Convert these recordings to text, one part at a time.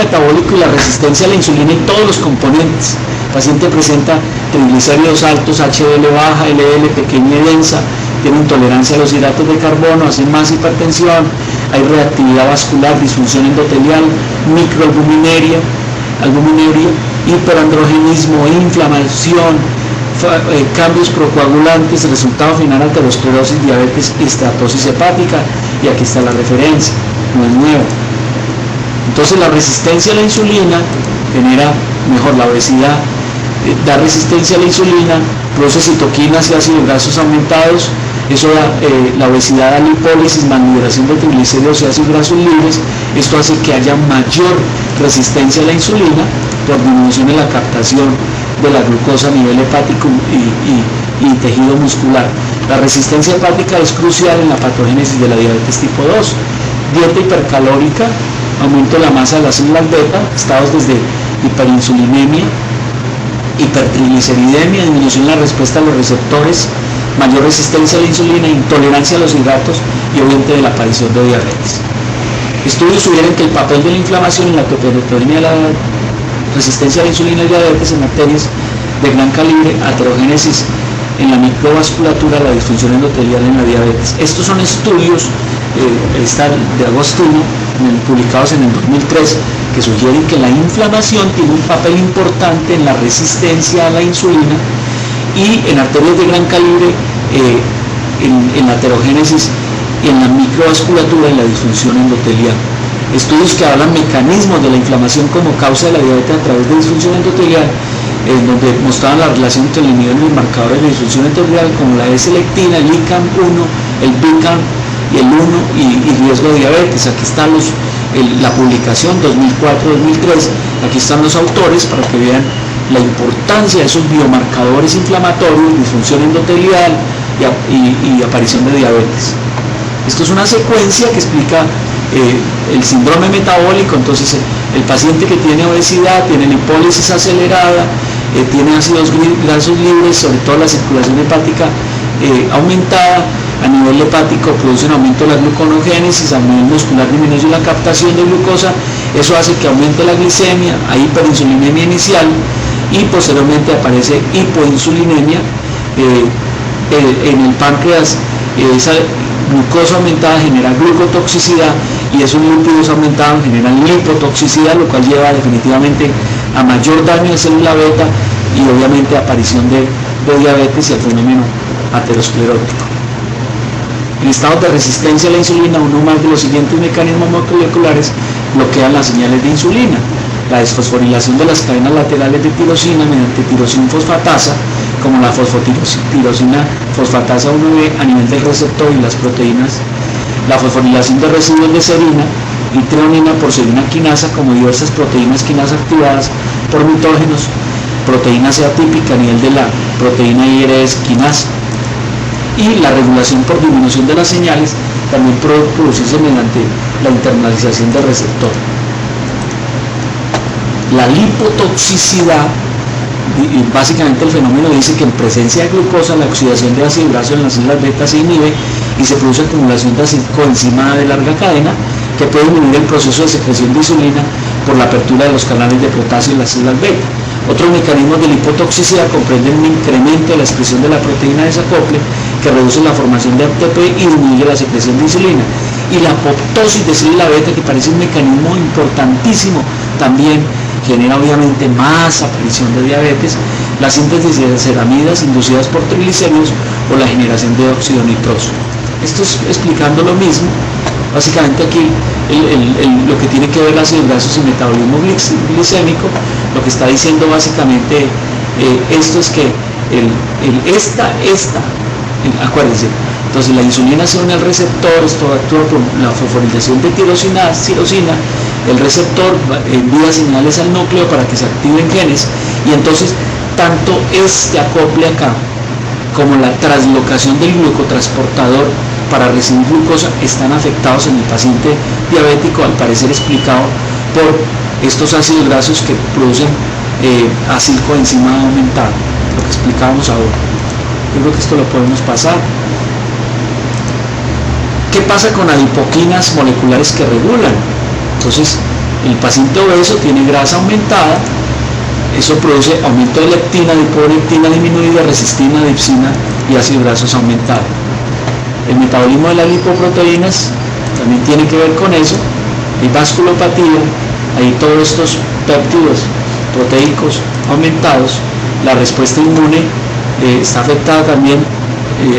metabólico y la resistencia a la insulina en todos los componentes. El paciente presenta triglicéridos altos, HDL baja, LDL pequeña y densa, tiene intolerancia a los hidratos de carbono, hace más hipertensión, hay reactividad vascular, disfunción endotelial, microalbuminuria, hiperandrogenismo, inflamación, cambios procoagulantes, resultado final aterosclerosis, diabetes y estatosis hepática, y aquí está la referencia, no es nuevo. Entonces la resistencia a la insulina genera mejor la obesidad, da resistencia a la insulina, produce citoquinas y ácidos grasos aumentados, eso da la obesidad, da lipólisis, más liberación de triglicéridos y ácidos grasos libres. Esto hace que haya mayor resistencia a la insulina por disminución en la captación de la glucosa a nivel hepático y tejido muscular. La resistencia hepática es crucial en la patogénesis de la diabetes tipo 2. Dieta hipercalórica, aumento de la masa de las células beta, estados desde hiperinsulinemia, hipertrigliceridemia, disminución en la respuesta a los receptores, mayor resistencia a la insulina, intolerancia a los hidratos y obviamente de la aparición de diabetes. Estudios sugieren que el papel de la inflamación en la toperotomía de la resistencia a la insulina y diabetes en arterias de gran calibre, aterogénesis en la microvasculatura, la disfunción endotelial en la diabetes. Estos son estudios de Agostino, publicados en el 2003, que sugieren que la inflamación tiene un papel importante en la resistencia a la insulina y en arterias de gran calibre, en la aterogénesis y en la microvasculatura y la disfunción endotelial. Estudios que hablan mecanismos de la inflamación como causa de la diabetes a través de disfunción endotelial, en donde mostraban la relación entre el nivel de los marcadores de disfunción endotelial como la S-lectina, el ICAM-1, el BICAM y el 1 y riesgo de diabetes. Aquí están la publicación 2004-2003, aquí están los autores para que vean la importancia de esos biomarcadores inflamatorios, disfunción endotelial y aparición de diabetes. Esto es una secuencia que explica el síndrome metabólico. Entonces el paciente que tiene obesidad, tiene lipólisis acelerada, tiene ácidos grasos libres, sobre todo la circulación hepática aumentada, a nivel hepático produce un aumento de la gluconogénesis, a nivel muscular disminuye la captación de glucosa, eso hace que aumente la glicemia, hay hiperinsulinemia inicial y posteriormente aparece hipoinsulinemia en el páncreas. Esa glucosa aumentada genera glucotoxicidad y esos lípidos aumentados generan lipotoxicidad, lo cual lleva definitivamente a mayor daño de célula beta y obviamente aparición de diabetes y al fenómeno aterosclerótico. En estados de resistencia a la insulina, uno más de los siguientes mecanismos moleculares bloquean las señales de insulina: la desfosforilación de las cadenas laterales de tirosina mediante tirosina fosfatasa, como la fosfotirosina fosfatasa 1B a nivel del receptor y las proteínas, la fosforilación de residuos de serina y treonina por serina quinasa, como diversas proteínas quinasa activadas por mitógenos, proteína C atípica a nivel de la proteína IRS quinasa, y la regulación por disminución de las señales también puede producirse mediante la internalización del receptor. La lipotoxicidad, básicamente el fenómeno dice que en presencia de glucosa la oxidación de ácido graso en las células beta se inhibe y se produce acumulación de coenzima de larga cadena que puede disminuir el proceso de secreción de insulina por la apertura de los canales de potasio en las células beta. Otros mecanismos de lipotoxicidad comprenden un incremento de la expresión de la proteína de desacople que reduce la formación de ATP y disminuye la secreción de insulina, y la apoptosis de célula beta, que parece un mecanismo importantísimo, también genera obviamente más aparición de diabetes, la síntesis de ceramidas inducidas por triglicéridos o la generación de óxido nitroso. Esto es explicando lo mismo. Básicamente aquí lo que tiene que ver ácidos grasos y metabolismo glicémico, lo que está diciendo básicamente esto es que acuérdense, entonces la insulina se une al receptor, esto actúa por la fosforilación de tirosina, el receptor envía señales al núcleo para que se activen genes, y entonces tanto este acople acá como la translocación del glucotransportador para recibir glucosa están afectados en el paciente diabético, al parecer explicado por estos ácidos grasos que producen acilcoenzima aumentada, lo que explicábamos ahora. Yo creo que esto lo podemos pasar. ¿Qué pasa con adipoquinas moleculares que regulan? Entonces, El paciente obeso tiene grasa aumentada, eso produce aumento de leptina, lipoproteinina disminuida, resistina, dipsina y ácidos grasos aumentados. El metabolismo de las lipoproteínas también tiene que ver con eso. Hay vasculopatía, hay todos estos péptidos proteicos aumentados, la respuesta inmune está afectada también,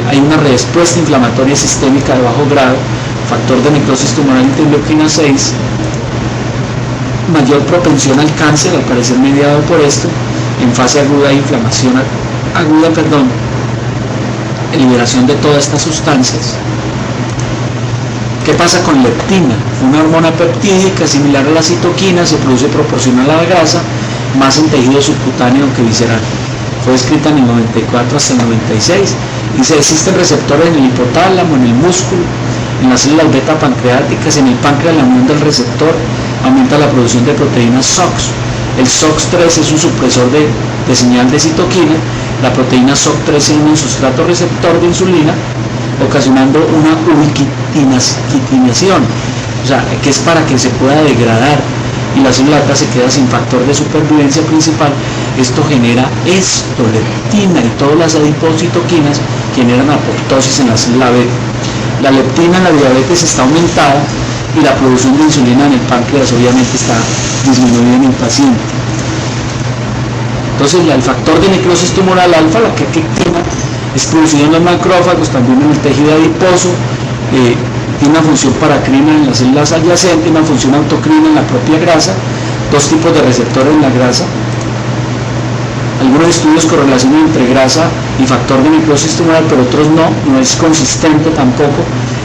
hay una respuesta inflamatoria sistémica de bajo grado, factor de necrosis tumoral interleuquina 6, mayor propensión al cáncer, al parecer mediado por esto, en fase aguda de inflamación aguda, liberación de todas estas sustancias. ¿Qué pasa con leptina? Una hormona peptídica similar a la citoquina, se produce proporcional a la grasa, más en tejido subcutáneo que visceral. Fue escrita en el 94 hasta el 96. Dice, existen receptores en el hipotálamo, en el músculo, en las células beta pancreáticas, en el páncreas la unión del receptor aumenta la producción de proteínas SOX. El SOX3 es un supresor de señal de citoquina. La proteína SOX3 es un sustrato receptor de insulina, ocasionando una ubiquitinación, o sea, que es para que se pueda degradar y la célula beta se queda sin factor de supervivencia principal. Esto genera leptina y todas las adipocitoquinas generan apoptosis en la célula beta. La leptina en la diabetes está aumentada y la producción de insulina en el páncreas obviamente está disminuida en el paciente. Entonces el factor de necrosis tumoral alfa, la quercetina, es producido en los macrófagos, también en el tejido adiposo, tiene una función paracrina en las células adyacentes, una función autocrina en la propia grasa, dos tipos de receptores en la grasa. Algunos estudios correlacionan entre grasa y factor de necrosis tumoral, pero otros no es consistente tampoco.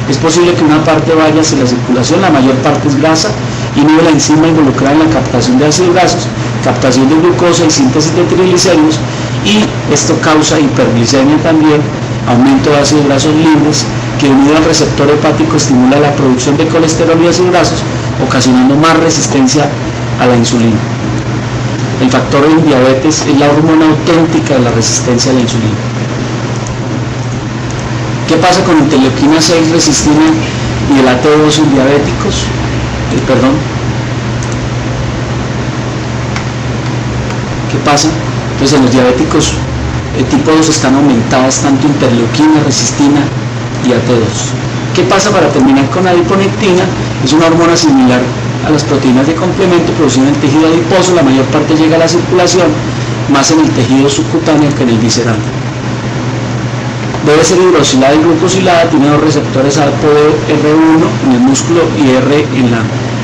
Es posible que una parte vaya hacia la circulación, la mayor parte es grasa, inhibe la enzima involucrada en la captación de ácidos grasos, captación de glucosa y síntesis de triglicéridos, y esto causa hiperglicemia también, aumento de ácidos grasos libres, que unido al receptor hepático estimula la producción de colesterol y ácidos grasos, ocasionando más resistencia a la insulina. El factor en diabetes es la hormona auténtica de la resistencia a la insulina. ¿Qué pasa con interleuquina 6, resistina y el AT2 en diabéticos? ¿Qué pasa? Pues en los diabéticos tipo 2 están aumentadas tanto interleuquina, resistina y AT2. ¿Qué pasa para terminar con adiponectina? Es una hormona similar a las proteínas de complemento producida en el tejido adiposo, la mayor parte llega a la circulación, más en el tejido subcutáneo que en el visceral. Debe ser hidroxilada y glucosilada, tiene dos receptores ApoR1 en el músculo y R en el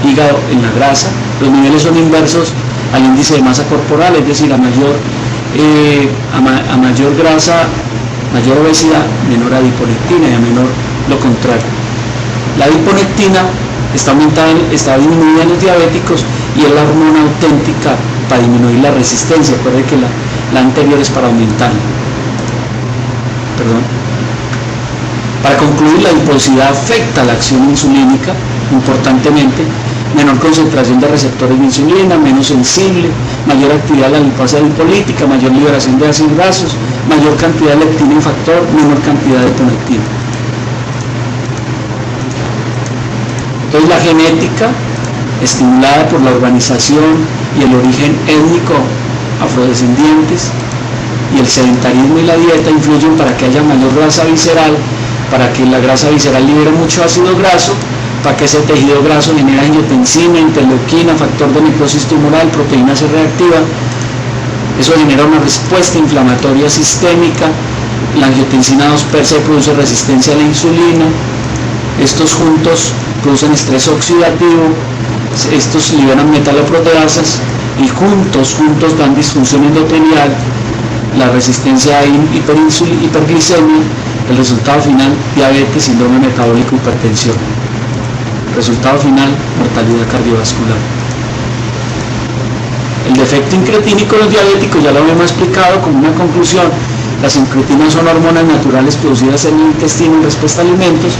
hígado, en la grasa. Los niveles son inversos al índice de masa corporal, es decir, a mayor grasa, mayor obesidad, menor adiponectina, y a menor lo contrario. La adiponectina está disminuida en los diabéticos y es la hormona auténtica para disminuir la resistencia. Recuerde que la anterior es para aumentarla. Para concluir, la adiposidad afecta la acción insulínica importantemente, menor concentración de receptores de insulina, menos sensible, mayor actividad de la lipasa lipolítica, mayor liberación de ácidos grasos, mayor cantidad de leptina en factor, menor cantidad de adiponectina. Entonces la genética, estimulada por la urbanización y el origen étnico afrodescendientes, y el sedentarismo y la dieta influyen para que haya mayor grasa visceral, para que la grasa visceral libere mucho ácido graso, para que ese tejido graso genere angiotensina, interleuquina, factor de necrosis tumoral, proteína C reactiva. Eso genera una respuesta inflamatoria sistémica. La angiotensina 2 per se produce resistencia a la insulina. Estos juntos producen estrés oxidativo, estos liberan metaloproteasas y juntos dan disfunción endotelial, la resistencia a hiperglicemia, el resultado final, diabetes, síndrome metabólico, hipertensión. Resultado final, mortalidad cardiovascular. El defecto incretínico en los diabéticos ya lo habíamos explicado como una conclusión. Las incretinas son hormonas naturales producidas en el intestino en respuesta a alimentos,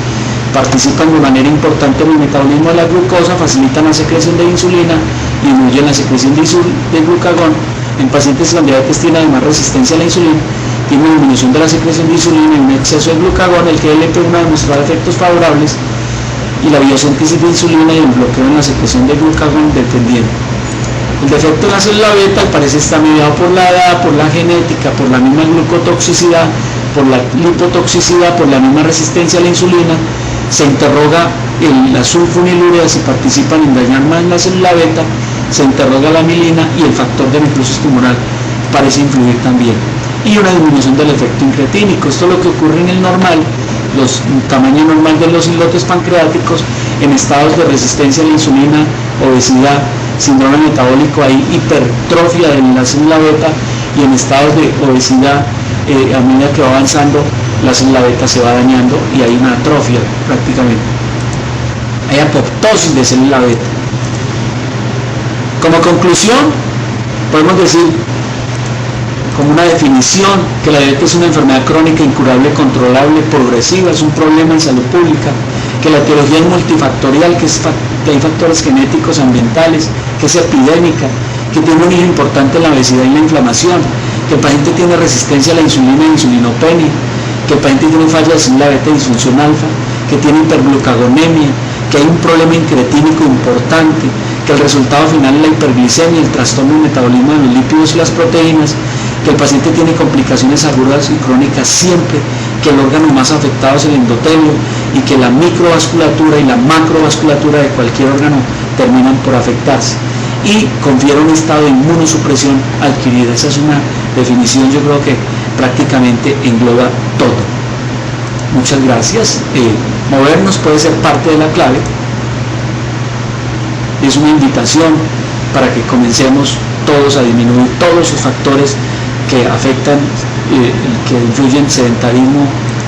participan de manera importante en el metabolismo de la glucosa, facilitan la secreción de insulina, disminuyen la secreción de glucagón. En pacientes con diabetes tiene además resistencia a la insulina, tiene disminución de la secreción de insulina y un exceso de glucagón. El GLP-1 ha demostrado efectos favorables y la biosíntesis de insulina y el bloqueo en la secreción de glucagón dependiente. El defecto en la célula beta al parecer está mediado por la edad, por la genética, por la misma glucotoxicidad, por la lipotoxicidad, por la misma resistencia a la insulina. Se interroga las sulfonilureas si participan en dañar más la célula beta, se interroga la mielina y el factor de necrosis tumoral parece influir también. Y una disminución del efecto incretínico. Esto es lo que ocurre en el normal, tamaño normal de los islotes pancreáticos, en estados de resistencia a la insulina, obesidad, síndrome metabólico, hay hipertrofia de la célula beta, y en estados de obesidad, a medida que va avanzando, la célula beta se va dañando y hay una atrofia prácticamente. Hay apoptosis de célula beta. Como conclusión, podemos decir, como una definición, que la diabetes es una enfermedad crónica, incurable, controlable, progresiva, es un problema en salud pública, que la etiología es multifactorial, que hay factores genéticos, ambientales, que es epidémica, que tiene un origen importante en la obesidad y la inflamación, que el paciente tiene resistencia a la insulina e insulinopenia, que el paciente tiene falla de célula beta y disfunción alfa, que tiene hiperglucagonemia, que hay un problema incretínico importante, que el resultado final es la hiperglicemia, el trastorno del metabolismo de los lípidos y las proteínas, que el paciente tiene complicaciones agudas y crónicas siempre, que el órgano más afectado es el endotelio y que la microvasculatura y la macrovasculatura de cualquier órgano terminan por afectarse y confiere un estado de inmunosupresión adquirida. Esa es una definición, yo creo que prácticamente engloba todo. Muchas gracias. Movernos puede ser parte de la clave. Es una invitación para que comencemos todos a disminuir todos los factores que afectan, que influyen sedentarismo,